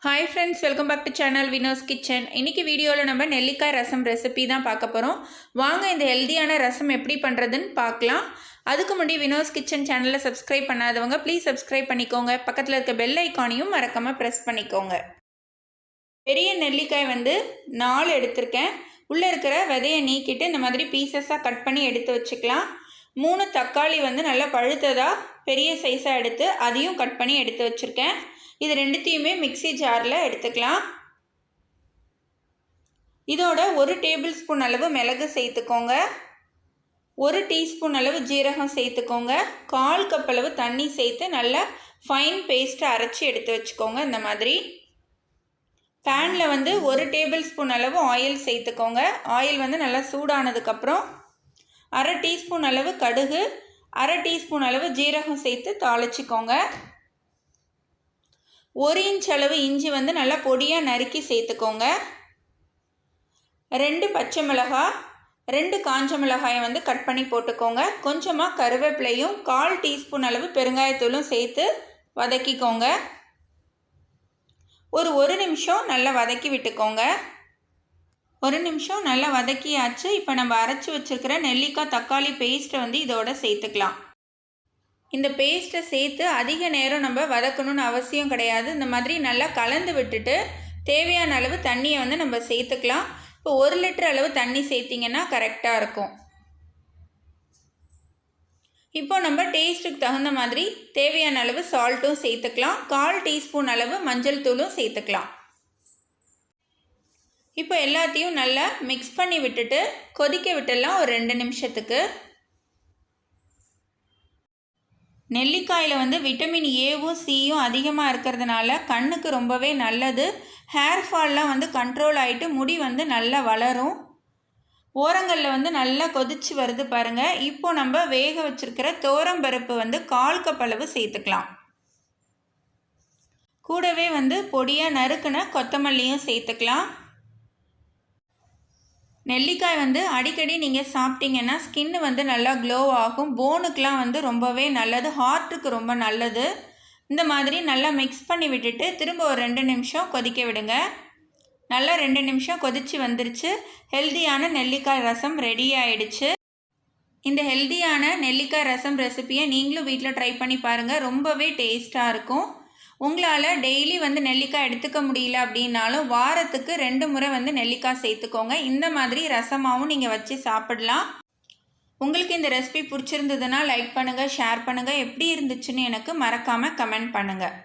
hi friends welcome back to channel Vino's kitchen इनकी वीडियोவில் நம்ம நெல்லிக்காய் ரசம் ரெசிபி தான் பார்க்க போறோம் வாங்க இந்த ஹெல்தியான ரசம் எப்படி பண்றதுன்னு பார்க்கலாம் அதுக்கு முன்னாடி வினோஸ் கிச்சன் சேனலை சப்ஸ்கிரைப் பண்ணாதவங்க ப்ளீஸ் சப்ஸ்கிரைப் பண்ணிக்கோங்க பக்கத்துல இருக்க பெல் ஐகானையும் மறக்காம பிரஸ் பண்ணிக்கோங்க பெரிய நெல்லிக்காய் வந்து 4 எடுத்துர்க்கேன் உள்ள இருக்கிற விதையை நீக்கிட்டு இந்த மாதிரி பீசஸா கட் பண்ணி எடுத்து வச்சுக்கலாம் 3 தக்காளி வந்து நல்லா பழுத்ததா பெரிய சைஸா எடுத்து அதையும் கட் பண்ணி எடுத்து வச்சிருக்கேன் இது ரெண்டுத்தையுமே மிக்ஸி ஜார்ல எடுத்துக்கலாம் இதோட 1 டேபிள் ஸ்பூன் அளவு மிளகு சேர்த்துக்கோங்க 1 டீஸ்பூன் அளவு ஜீரகம் சேர்த்துக்கோங்க 1/4 கப் அளவு தண்ணி சேர்த்து நல்லா ஃபைன் பேஸ்ட் அரைச்சு எடுத்து வச்சுக்கோங்க இந்த மாதிரி pan-ல வந்து 1 டேபிள் ஸ்பூன் அளவு ஆயில் சேர்த்துக்கோங்க ஆயில் வந்து நல்லா சூடானதுக்கு அப்புறம் 1/2 டீஸ்பூன் அளவு கடுகு 1/2 டீஸ்பூன் அளவு ஜீரகம் சேர்த்து தாளிச்சுக்கோங்க 1 இன்ச் அளவு இஞ்சி வந்து நல்லா பொடியா நறுக்கி சேர்த்துக்கோங்க 2 பச்சை மிளகாய் 2 காஞ்ச மிளகாயை வந்து கட் பண்ணி போட்டுக்கோங்க கொஞ்சமா கறிவேப்பிலையும் 1/4 டீஸ்பூன் அளவு பெருங்காயத்தூளும் சேர்த்து வதக்கிக்கோங்க ஒரு 1 நிமிஷம் நல்லா வதக்கி விட்டுக்கோங்க 1 நிமிஷம் நல்லா வதக்கியாச்சு இப்போ நம்ம அரைச்சு வச்சிருக்கிற நெல்லிக்காய் தக்காளி பேஸ்ட் வந்து இதோட சேர்த்துக்கலாம் இந்த பேஸ்ட்டை சேர்த்து அதிக நேரம் நம்ம வதக்கணும்னு அவசியம் கிடையாது இந்த மாதிரி நல்லா கலந்து விட்டுட்டு தேவையான அளவு தண்ணியை வந்து நம்ம சேர்த்துக்கலாம் இப்போ 1 லிட்டர் அளவு தண்ணி சேர்த்திங்கன்னா கரெக்டாக இருக்கும் இப்போ நம்ம டேஸ்ட்டுக்கு தகுந்த மாதிரி தேவையான அளவு சால்ட்டும் சேர்த்துக்கலாம் 1/4 டீஸ்பூன் அளவு மஞ்சள் தூளும் சேர்த்துக்கலாம் இப்போ எல்லாத்தையும் நல்லா மிக்ஸ் பண்ணி விட்டுட்டு கொதிக்க விட்டுடலாம் ஒரு 2 நிமிஷத்துக்கு நெல்லிக்காயில வந்து விட்டமின் ஏவும் சியும் அதிகமாக இருக்கிறதுனால கண்ணுக்கு ரொம்பவே நல்லது ஹேர் ஃபால்லாம் வந்து கண்ட்ரோல் ஆகிட்டு முடி வந்து நல்லா வளரும் ஓரங்களில் வந்து நல்லா கொதிச்சு வருது பாருங்க இப்போ நம்ம வேக வச்சிருக்கிற துவரம்பருப்பு வந்து 1/4 கப் அளவு சேர்த்துக்கலாம் கூடவே வந்து பொடியாக நறுக்குன கொத்தமல்லியும் சேர்த்துக்கலாம் நெல்லிக்காய் வந்து அடிக்கடி நீங்கள் சாப்பிட்டீங்கன்னா ஸ்கின் வந்து நல்லா க்ளோ ஆகும் போனுக்கெலாம் வந்து ரொம்பவே நல்லது ஹார்ட்டுக்கு ரொம்ப நல்லது இந்த மாதிரி நல்லா மிக்ஸ் பண்ணி விட்டுட்டு திரும்ப ஒரு 2 நிமிஷம் கொதிக்க விடுங்க நல்லா 2 நிமிஷம் கொதிச்சு வந்துருச்சு ஹெல்தியான நெல்லிக்காய் ரசம் ரெடி ஆயிடுச்சு இந்த ஹெல்தியான நெல்லிக்காய் ரசம் ரெசிபியை நீங்களும் வீட்டில் ட்ரை பண்ணி பாருங்கள் ரொம்பவே டேஸ்ட்டாக இருக்கும் உங்களால் டெய்லி வந்து நெல்லிக்காய் எடுத்துக்க முடியல அப்படின்னாலும் வாரத்துக்கு 2 முறை வந்து நெல்லிக்காய் சேர்த்துக்கோங்க இந்த மாதிரி ரசமாகவும் நீங்கள் வச்சு சாப்பிடலாம் உங்களுக்கு இந்த ரெசிபி பிடிச்சிருந்ததுன்னா லைக் பண்ணுங்கள் ஷேர் பண்ணுங்கள் எப்படி இருந்துச்சுன்னு எனக்கு மறக்காமல் கமெண்ட் பண்ணுங்கள்